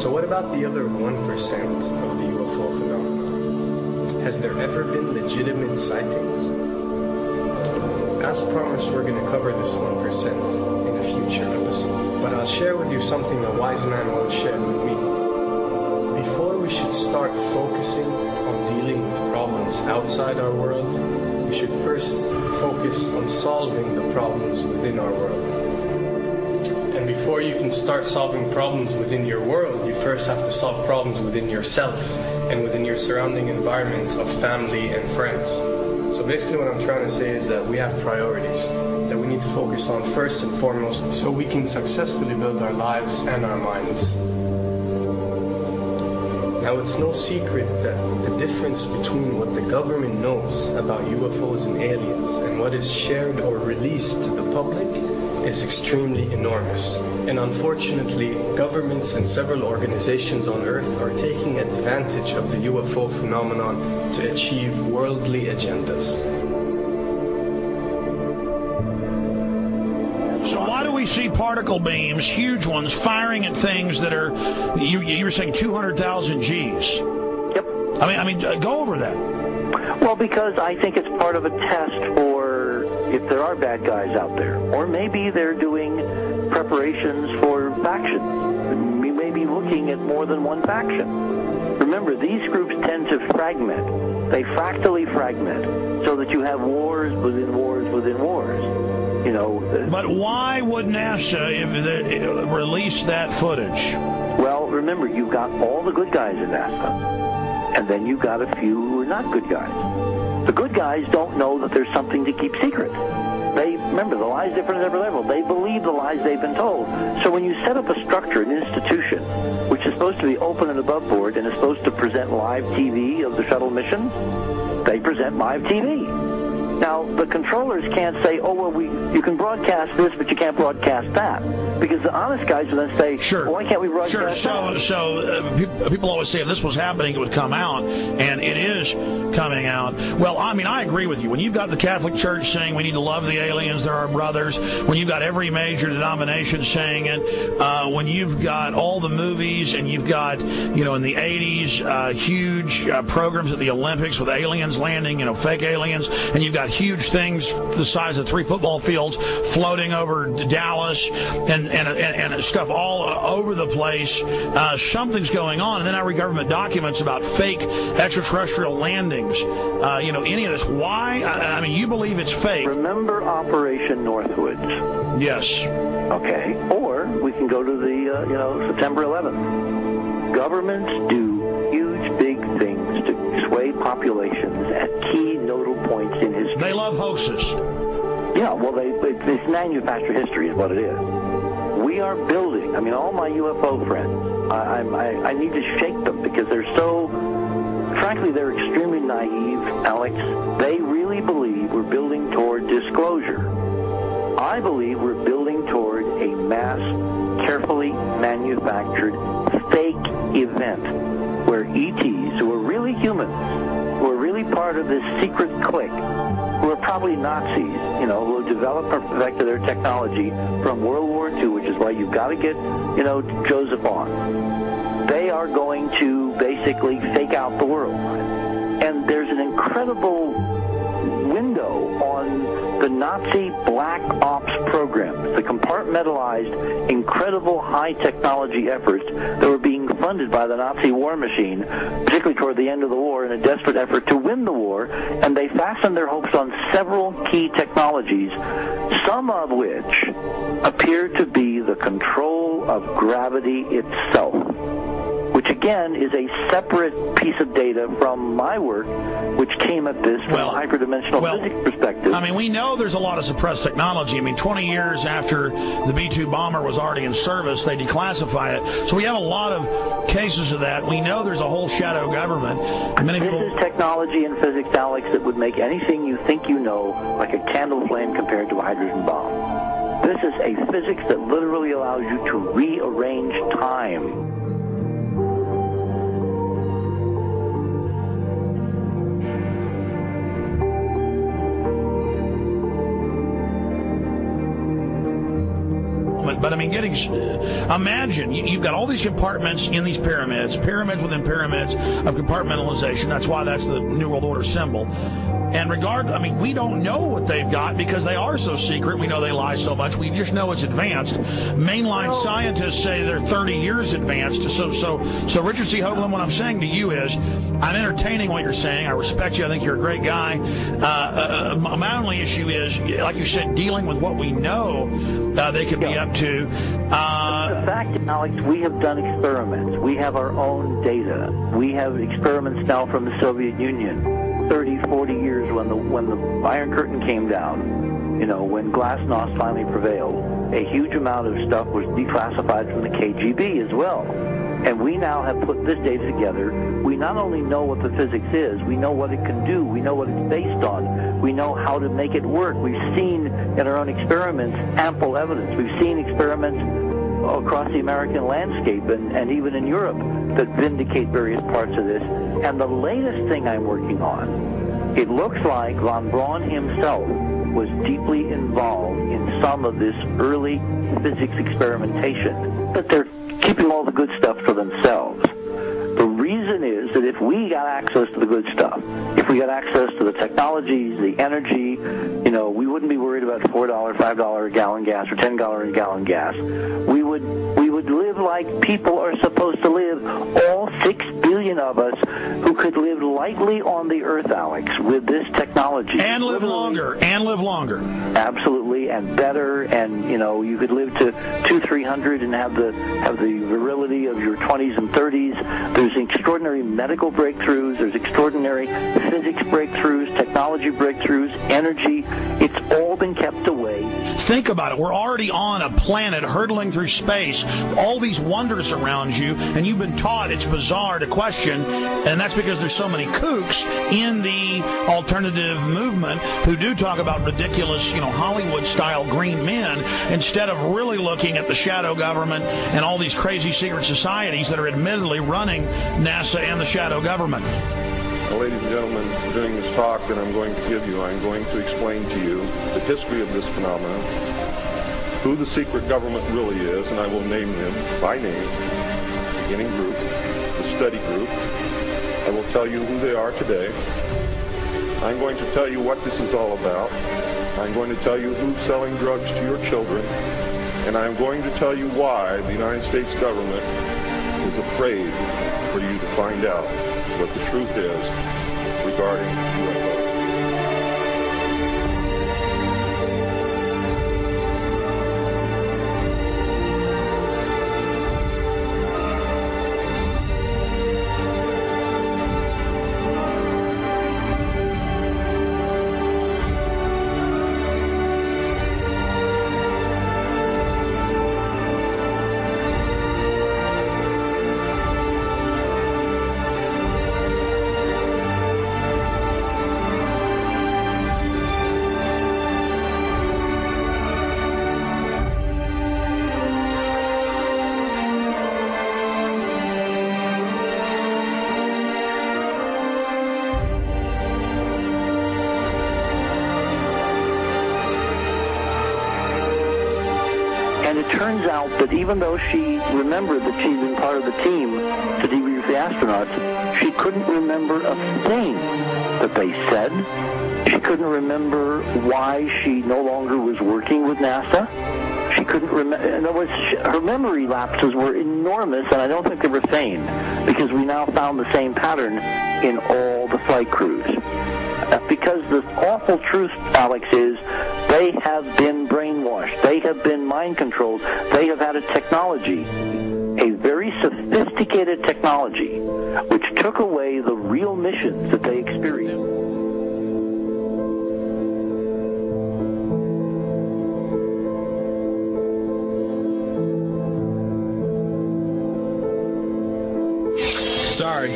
So what about the other 1% of the UFO phenomenon? Has there ever been legitimate sightings? As promised, we're going to cover this 1% in a future episode. But I'll share with you something a wise man once shared with me. Before we should start focusing on dealing with problems outside our world, we should first focus on solving the problems within our world. And before you can start solving problems within your world, you first have to solve problems within yourself and within your surrounding environment of family and friends. So basically what I'm trying to say is that we have priorities that we need to focus on first and foremost so we can successfully build our lives and our minds. Now, it's no secret that the difference between what the government knows about UFOs and aliens and what is shared or released to the public is extremely enormous. And unfortunately, governments and several organizations on Earth are taking advantage of the UFO phenomenon to achieve worldly agendas. So why do we see particle beams, huge ones, firing at things that are, you were saying 200,000 Gs? Yep. I mean, go over that. Well, because I think it's part of a test for if there are bad guys out there. Or maybe they're doing preparations for faction. We may be looking at more than one faction. Remember, these groups tend to fragment. They fractally fragment so that you have wars within wars within wars. You know. But why would NASA release that footage? Well, remember, you've got all the good guys in NASA, and then you've got a few who are not good guys. The good guys don't know that there's something to keep secret. Remember, the lie's different at every level. They believe the lies they've been told. So when you set up a structure, an institution, which is supposed to be open and above board and is supposed to present live TV of the shuttle missions, they present live TV. Now, the controllers can't say, oh, well, you can broadcast this, but you can't broadcast that. Because the honest guys will then say, sure. Well, why can't we broadcast that? So people always say if this was happening, it would come out, and it is coming out. Well, I mean, I agree with you. When you've got the Catholic Church saying we need to love the aliens, they're our brothers, when you've got every major denomination saying it, when you've got all the movies, and you've got, in the 80s, huge programs at the Olympics with aliens landing, fake aliens, and you've got huge things the size of 3 football fields floating over Dallas and stuff all over the place. Something's going on. And then I read government documents about fake extraterrestrial landings. Any of this. Why? I mean, you believe it's fake. Remember Operation Northwoods? Yes. Okay. Or we can go to the, September 11th. Governments do huge, big things to sway populations at key nodal points in history. They love hoaxes. Yeah, well, it's manufactured history is what it is. We are building, all my UFO friends, I need to shake them because frankly, they're extremely naive, Alex. They really believe we're building toward disclosure. I believe we're building toward a mass, carefully manufactured fake event where ETs, who are really humans, who are really part of this secret clique, who are probably Nazis, who developed or perfected their technology from World War II, which is why you've got to get, Joseph on. They are going to basically fake out the world. And there's an incredible window on the Nazi black ops programs, the compartmentalized, incredible high technology efforts that were being funded by the Nazi war machine, particularly toward the end of the war in a desperate effort to win the war, and they fastened their hopes on several key technologies, some of which appear to be the control of gravity itself, which again is a separate piece of data from my work, which came at this from a hyperdimensional physics perspective. We know there's a lot of suppressed technology. 20 years after the B-2 bomber was already in service, they declassify it. So we have a lot of cases of that. We know there's a whole shadow government. This is technology in physics, Alex, that would make anything you think you know like a candle flame compared to a hydrogen bomb. This is a physics that literally allows you to rearrange time. But I mean, imagine you've got all these compartments in these pyramids within pyramids of compartmentalization. That's why that's the New World Order symbol. And we don't know what they've got because they are so secret. We know they lie so much. We just know it's advanced. Mainline scientists say they're 30 years advanced. So Richard C. Hoagland, what I'm saying to you is, I'm entertaining what you're saying. I respect you. I think you're a great guy. My only issue is, like you said, dealing with what we know they could be up to. The fact, Alex, we have done experiments. We have our own data. We have experiments now from the Soviet Union. 30, 40 years when the Iron Curtain came down, when Glasnost finally prevailed, a huge amount of stuff was declassified from the KGB as well. And we now have put this data together. We not only know what the physics is, we know what it can do, we know what it's based on, we know how to make it work. We've seen in our own experiments ample evidence. We've seen experiments across the American landscape and even in Europe that vindicate various parts of this. And the latest thing I'm working on, it looks like von Braun himself was deeply involved in some of this early physics experimentation, but they're keeping all the good stuff for themselves. The reason is that if we got access to the good stuff, if we got access to the technologies, the energy, we wouldn't be worried about $4, $5 a gallon gas or $10 a gallon gas. We would live like people are supposed to live, all 6 billion of us who could live lightly on the earth, Alex, with this technology. And live longer. Absolutely, and better, and you could live to 200-300 and have the virility of your 20s and 30s. There's extraordinary medical breakthroughs, there's extraordinary physics breakthroughs, technology breakthroughs, energy. It's all been kept away. Think about it. We're already on a planet hurtling through space, all these wonders around you, and you've been taught it's bizarre to question, and that's because there's so many kooks in the alternative movement who do talk about ridiculous, Hollywood-style green men, instead of really looking at the shadow government and all these crazy secret societies that are admittedly running NASA and the shadow government. Well, ladies and gentlemen, during this talk that I'm going to give you, I'm going to explain to you the history of this phenomenon, who the secret government really is, and I will name them by name, beginning group, the study group. I will tell you who they are today. I'm going to tell you what this is all about. I'm going to tell you who's selling drugs to your children, and I'm going to tell you why the United States government is afraid for you to find out what the truth is regarding UFOs. Turns out that even though she remembered that she'd been part of the team to debrief the astronauts, she couldn't remember a thing that they said. She couldn't remember why she no longer was working with NASA. She couldn't remember. In other words, her memory lapses were enormous, and I don't think they were feigned, because we now found the same pattern in all the flight crews. Because the awful truth, Alex, is they have been brainwashed. They have been mind controlled. They have had a technology, a very sophisticated technology, which took away the real missions that they experienced. Sorry.